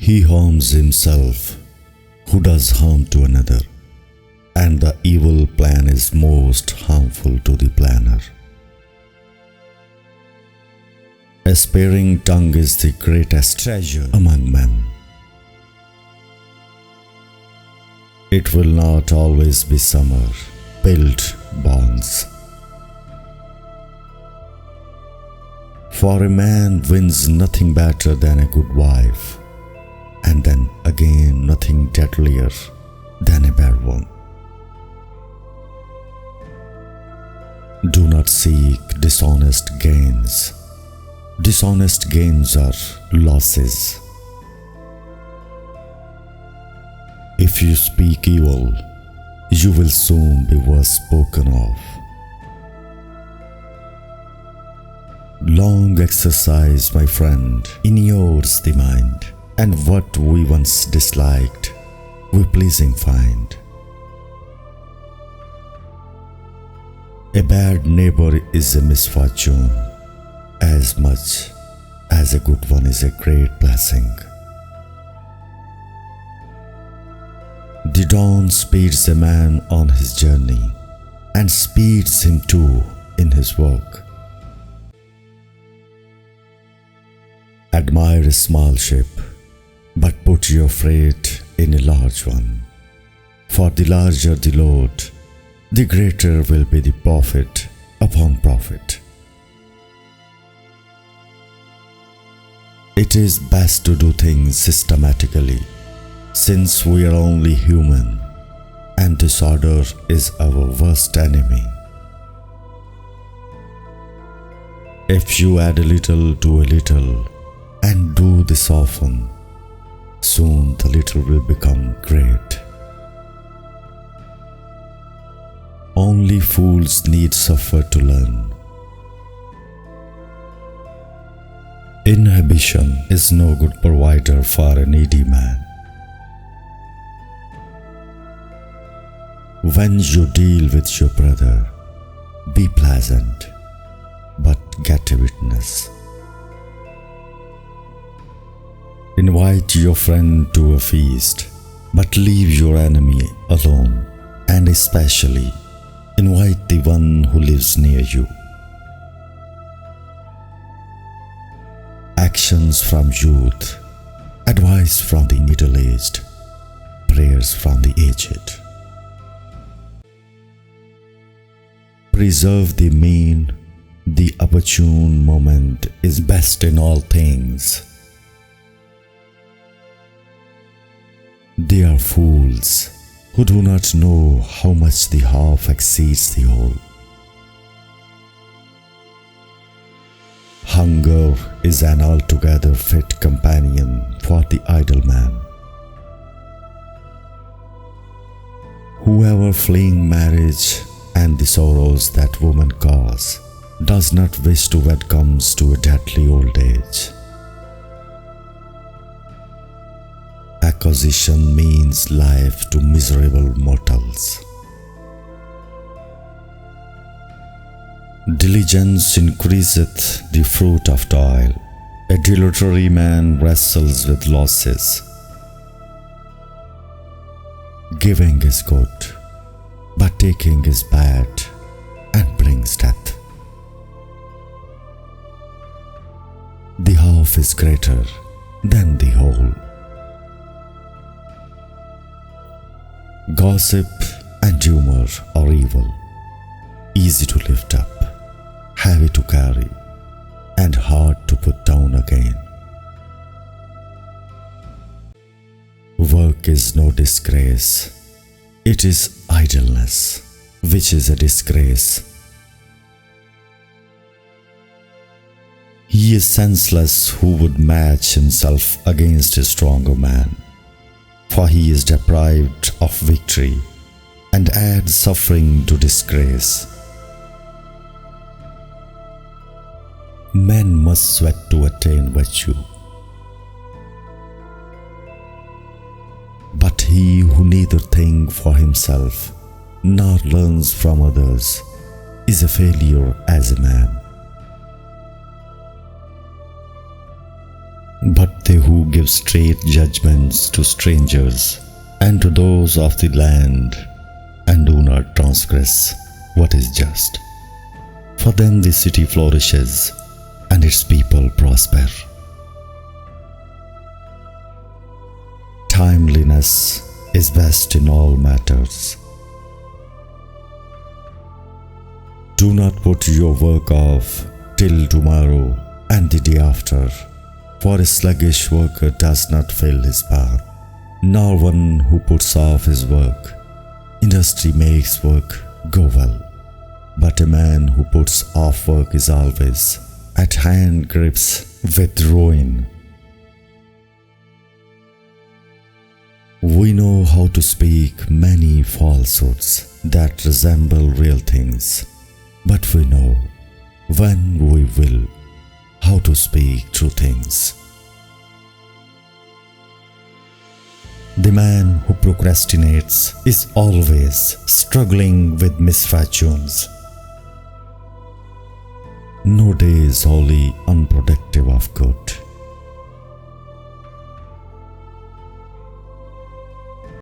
He harms himself who does harm to another, and the evil plan is most harmful to the planner. A sparing tongue is the greatest treasure among men. It will not always be summer, build bonds. For a man wins nothing better than a good wife, and then again nothing deadlier than a bad one. Do not seek dishonest gains. Dishonest gains are losses. If you speak evil, you will soon be worse spoken of. Long exercise, my friend, inures the mind, and what we once disliked, we pleasing find. A bad neighbor is a misfortune, as much as a good one is a great blessing. The dawn speeds a man on his journey, and speeds him too in his work. Admire a small ship, but put your freight in a large one. For the larger the load, the greater will be the profit upon profit. It is best to do things systematically, since we are only human, and disorder is our worst enemy. If you add a little to a little, and do this often, soon the little will become great. Only fools need suffer to learn. Inhibition is no good provider for a needy man. When you deal with your brother, be pleasant, but get a witness. Invite your friend to a feast, but leave your enemy alone, and especially invite the one who lives near you. Actions from youth, advice from the middle-aged, prayers from the aged. Preserve the mean, the opportune moment is best in all things. They are fools who do not know how much the half exceeds the whole. Hunger is an altogether fit companion for the idle man. Whoever fleeing marriage and the sorrows that woman cause does not wish to wed comes to a deadly old age. Acquisition means life to miserable mortals. Diligence increaseth the fruit of toil. A dilatory man wrestles with losses. Giving is good, but taking is bad and brings death. The half is greater than the whole. Gossip and humor are evil, easy to lift up, heavy to carry, and hard to put down again. Work is no disgrace. It is idleness, which is a disgrace. He is senseless who would match himself against a stronger man, for he is deprived of victory and adds suffering to disgrace. Men must sweat to attain virtue, but he who neither thinks for himself nor learns from others is a failure as a man. But they who who gives straight judgments to strangers and to those of the land, and do not transgress what is just. For then the city flourishes and its people prosper. Timeliness is best in all matters. Do not put your work off till tomorrow and the day after, for a sluggish worker does not fill his barn, nor one who puts off his work. Industry makes work go well, but a man who puts off work is always at hand grips with ruin. We know how to speak many falsehoods that resemble real things, but we know, when we will, how to speak true things. The man who procrastinates is always struggling with misfortunes. No day is wholly unproductive of good.